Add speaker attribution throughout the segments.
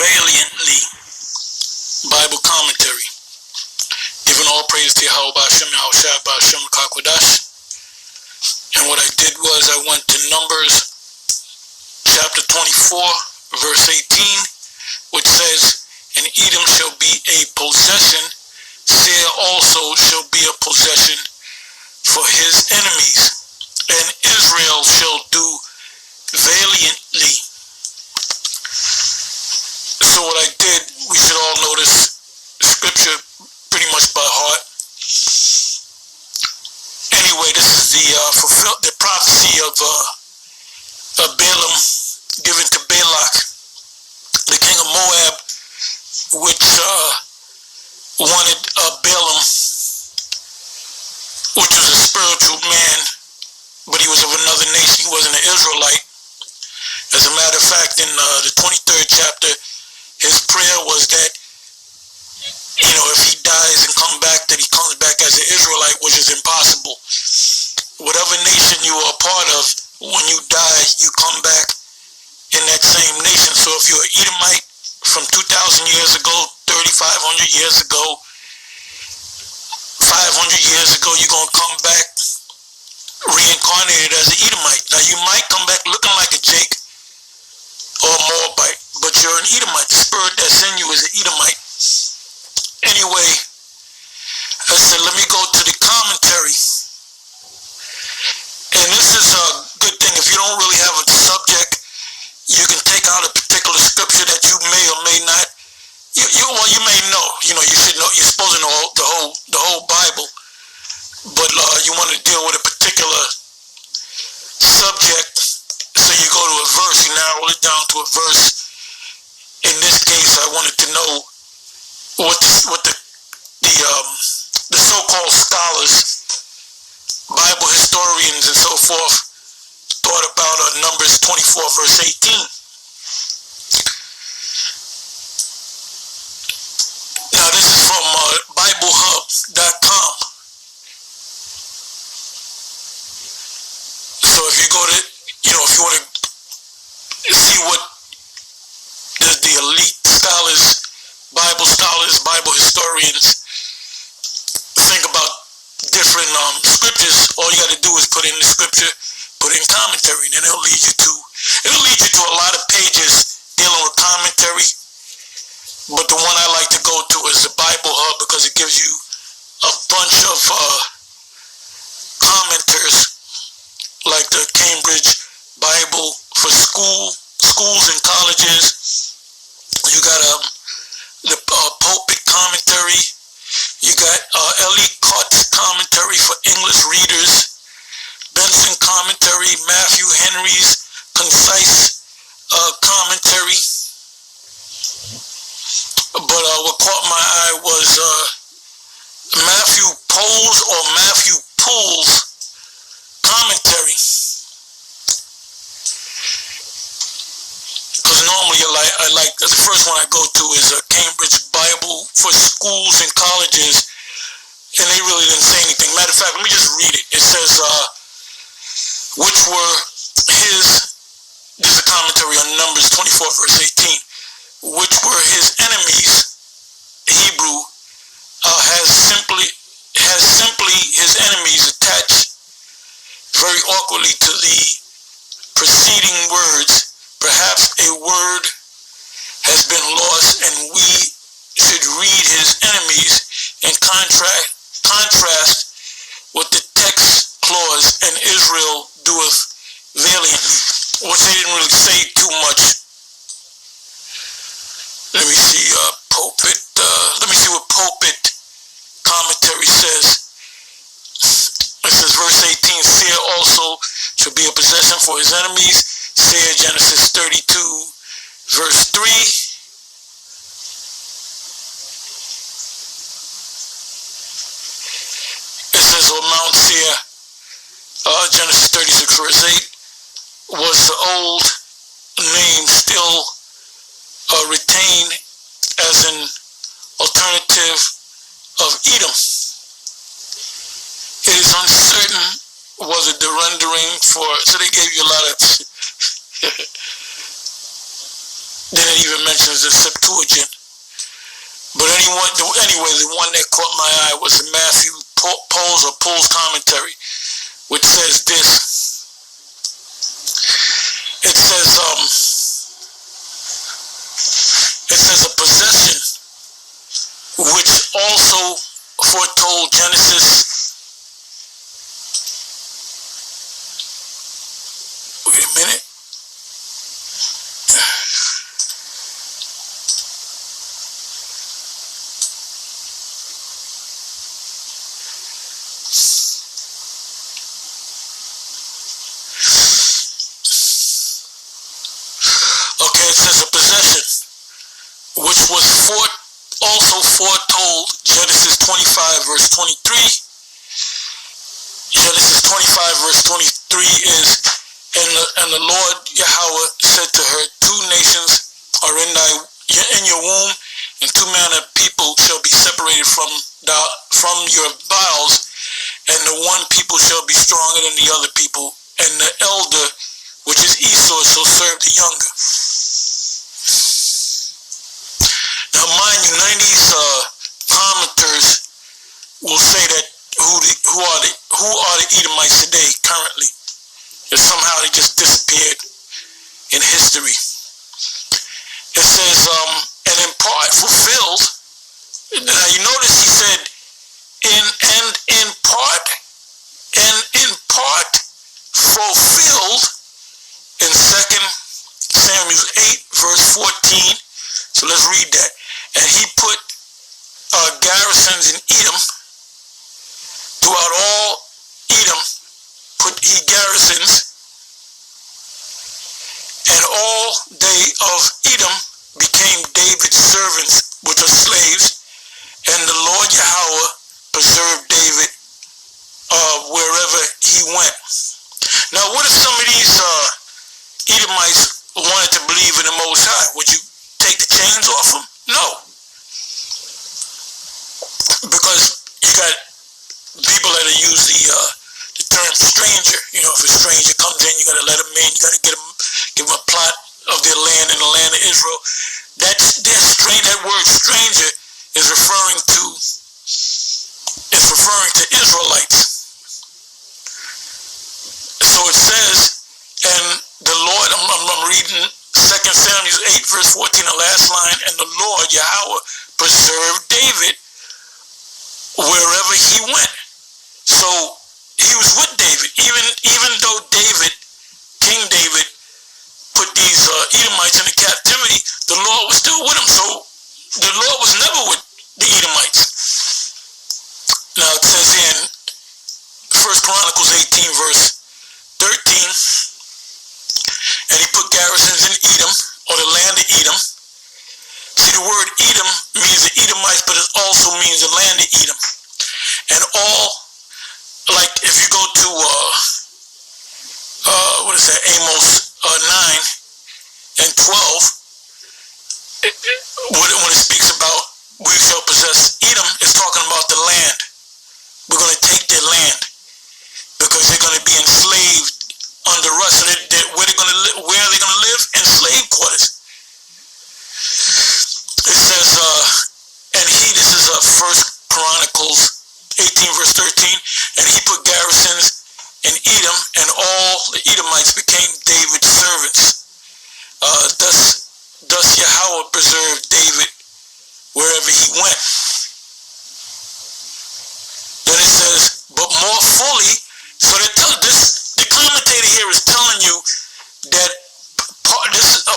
Speaker 1: valiantly Bible commentary. Giving all praise to Yahweh B'Shem Yahushua B'Shem Kakwadash. And what I did was I went to Numbers chapter 24, verse 18, which says, "And Edom shall be a possession, Seir also shall be a possession for his enemies, and Israel shall do valiantly." So what I did, we should all know this scripture pretty much by heart. Anyway, this is the prophecy of Balaam given to Balak, the king of Moab, which wanted Balaam, which was a spiritual man, but he was of another nation. He wasn't an Israelite. As a matter of fact, in the 23rd chapter, his prayer was that, if he dies and comes back, that he comes back as an Israelite, which is impossible. Whatever nation you are a part of, when you die, you come back in that same nation. So if you're an Edomite from 2,000 years ago, 3,500 years ago, 500 years ago, you're going to come back reincarnated as an Edomite. Now, you might come back looking like a Jake or a Moabite, but you're an Edomite. The spirit that's in you is an Edomite. Anyway, I said, let me go to the commentary. And this is a good thing. If you don't really have a subject, you can take out a particular scripture that you may or may not. You may know. You should know. You're supposed to know the whole Bible, but you want to deal with a particular subject. So you go to a verse. You narrow it down to a verse. In this case, I wanted to know what the so-called scholars, Bible historians and so forth, thought about Numbers 24, verse 18. Now, this is from BibleHub.com. So if you go to, if you want to see what the elite scholars, Bible historians think about different scriptures, all you got to do is put in the scripture, put in commentary, and then it'll lead you to a lot of pages dealing with commentary. But the one I like to go to is the Bible Hub, because it gives you a bunch of commenters, like the Cambridge Bible for schools and colleges. You got the pulpit commentary. You got Ellicott's commentary for English readers. Benson commentary. Matthew Henry's concise commentary. But what caught my eye was Matthew Poole's commentary. Because normally I like the first one I go to is Cambridge Bible for schools and colleges, and they really didn't say anything. Matter of fact, let me just read it. It says, which were his, this is a commentary on Numbers 24, verse 18, which were his enemies, Hebrew, has simply his enemies attached very awkwardly to the preceding words. Perhaps a word has been lost, and we should read his enemies in contrast with the text clause, "and Israel doeth valiantly," which they didn't really say too much. Let me see, let me see what pulpit commentary says. It says, verse 18, "Seir also shall be a possession for his enemies." Seir, Genesis 32, verse 3. It says, "On Mount Seir," Genesis 36, verse 8, "was the old name still retained as an alternative of Edom. It is uncertain was it the rendering for, so they gave you a lot of, then it even mentions the Septuagint. But anyway, the one that caught my eye was the Matthew Pohl's commentary, which says this. It says a possession which also foretold Genesis. Wait a minute. Okay, it says a possession which was also foretold, Genesis 25 verse 23. Genesis 25 verse 23 is, and the Lord Yahweh said to her, 2 nations are in your womb, and 2 manner of people shall be separated from your bowels, and the one people shall be stronger than the other people, and the elder, which is Esau, shall serve the younger. Now, mind you, none of these commenters will say that who are the Edomites today currently. That somehow they just disappeared in history. It says, and in part fulfilled. Now you notice he said, in part fulfilled in 2 Samuel 8 verse 14. So let's read that. And he put garrisons in Edom. Throughout all Edom put he garrisons, and all they of Edom became David's servants, which are slaves, and the Lord Yahweh preserved David wherever he went. Now, what if some of these Edomites wanted to believe in the Most High? Would you take the chains off them? No. Because you got people that use the term stranger. You know, if a stranger comes in, you got to let him in. You got to give him a plot of their land in the land of Israel. That word stranger is referring to Israelites. So it says, and the Lord, I'm reading 2 Samuel 8 verse 14, the last line, and the Lord Yahweh preserved David wherever he went. So he was with David, even though King David put these Edomites into captivity, the Lord was still with him. So the Lord was never with the Edomites. Now it says in 1 Chronicles 18 verse 13, and he put garrisons in Edom, or the land of Edom. See, the word Edom means the Edomites, but it also means the land of Edom. And all, like if you go to Amos 9 and 12, when it speaks about we shall possess Edom, it's talking about the land. We're going to take their land because they're going to be enslaved under us. So where are they going to live? In slave quarters. It says, this is 1 Chronicles 18 verse 13, and he put garrisons in Edom, and all the Edomites became David's servants. Thus Yahweh preserved David wherever he went. Then it says, but more fully, so the commentator here is telling you that this is a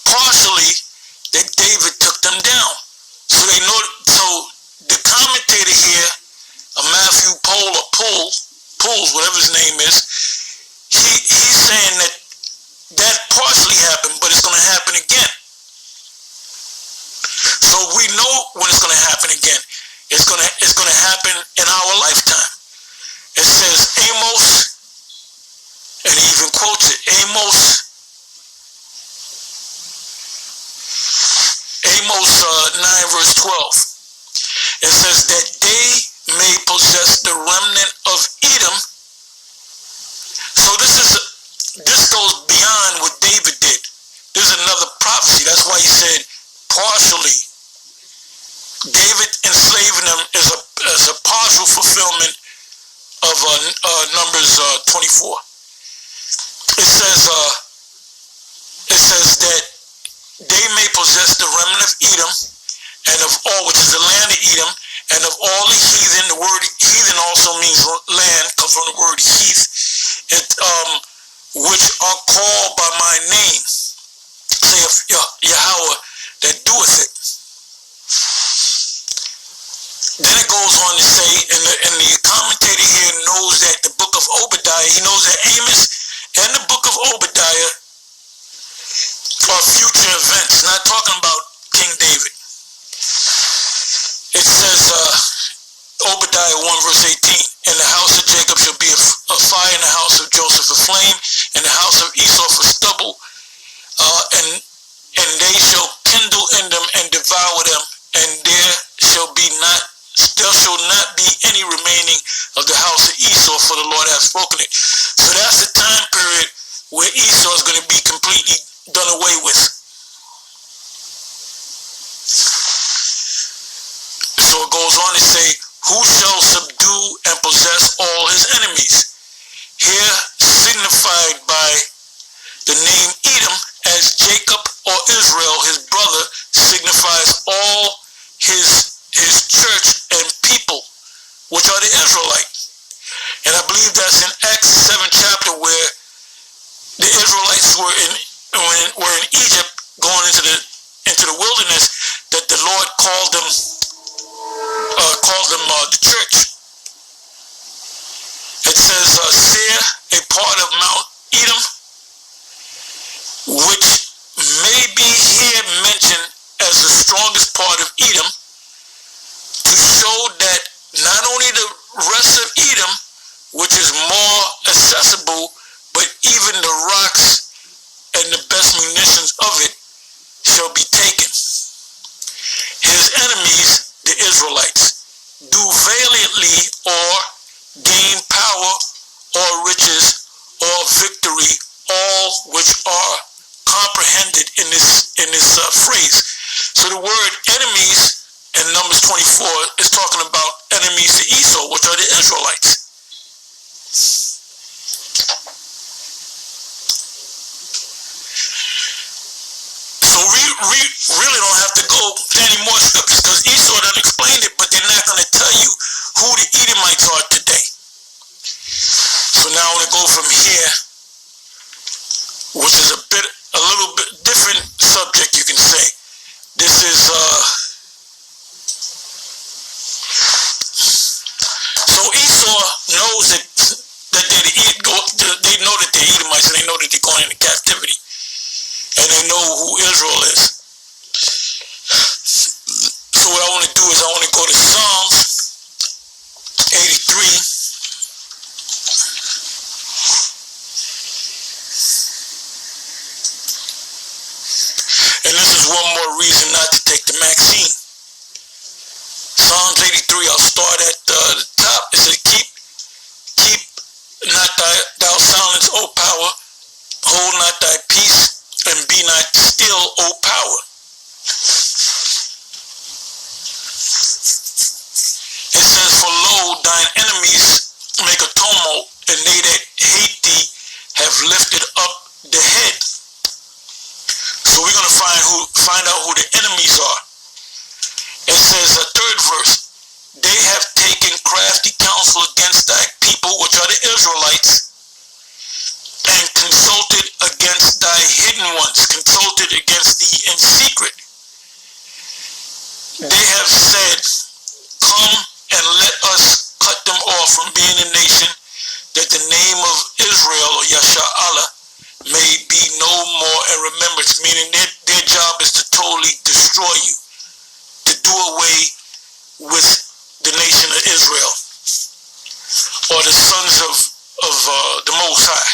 Speaker 1: partially that David took them down. So they know. So the commentator here, Matthew Pohl's, whatever his name is, he's saying that partially happened, but it's going to happen again. So we know when it's going to happen again. It's going to happen in our lifetime. It says Amos, and he even quotes it, Amos 9 verse 12. It says that they may possess the remnant of Edom. So this goes beyond what David did. This is another Numbers 24. It says that they may possess the remnant of Edom, and of all, which is the land of Edom, and of all the heathen. The word heathen also means land, comes from the word heath, which are called by my name, saith Yahweh that doeth it. Then it goes on to say, and the commentator here knows that the book of Obadiah, he knows that Amos and the book of Obadiah are future events, not talking about King David. It says, Obadiah 1 verse 18, and the house of Jacob shall be a fire, and the house of Joseph a flame, and the house of Esau for stubble, and they shall kindle in them and devour them, and there shall not be any remaining of the house of Esau, for the Lord hath spoken it. So that's the time period where Esau is going to be completely done away with. So it goes on to say, who shall subdue and possess all his enemies? Here signified by the name Edom, as Jacob or Israel, his brother, signifies all his church and people, which are the Israelites. And I believe that's in Acts 7 chapter, where the Israelites were in Egypt, going into the wilderness, that the Lord called them the church. It says, Seir, a part of Mount Edom, which may be here mentioned as the strongest part of Edom, to show that not only the rest of Edom, which is more accessible, but even the rocks and the best munitions of it shall be taken. His enemies, the Israelites, do valiantly or gain power or riches or victory, all which are comprehended in this phrase. So the word enemies in Numbers 24 is talking about enemies to Esau, which are the Israelites. So we really don't have to go to any more scriptures, because Esau done explained it, but they're not going to tell you who the Edomites are today. So now I want to go from here, which is a little bit different subject, you can say. This is so Esau knows that they know that they're Edomites, and they know that they're going into captivity, and they know who Israel is. So what I want to do is I want to go to Psalms 83. And this is one more reason not to take the vaccine. Psalms 83, I'll start at the top. It says, keep not thou silence, O power. Hold not thy peace, and be not still, O power. It says, for lo, thine enemies make a tumult, and they that hate thee have lifted up the head. So we're going to find out who the enemies are. It says, a third verse, they have taken crafty counsel against thy people, which are the Israelites, and consulted against thy hidden ones, consulted against thee in secret. They have said, come and let us cut them off from being a nation, that the name of Israel, or Yasha'Allah, may be no more in remembrance, meaning their job is to totally destroy you, to do away with the nation of Israel, or the sons of the Most High.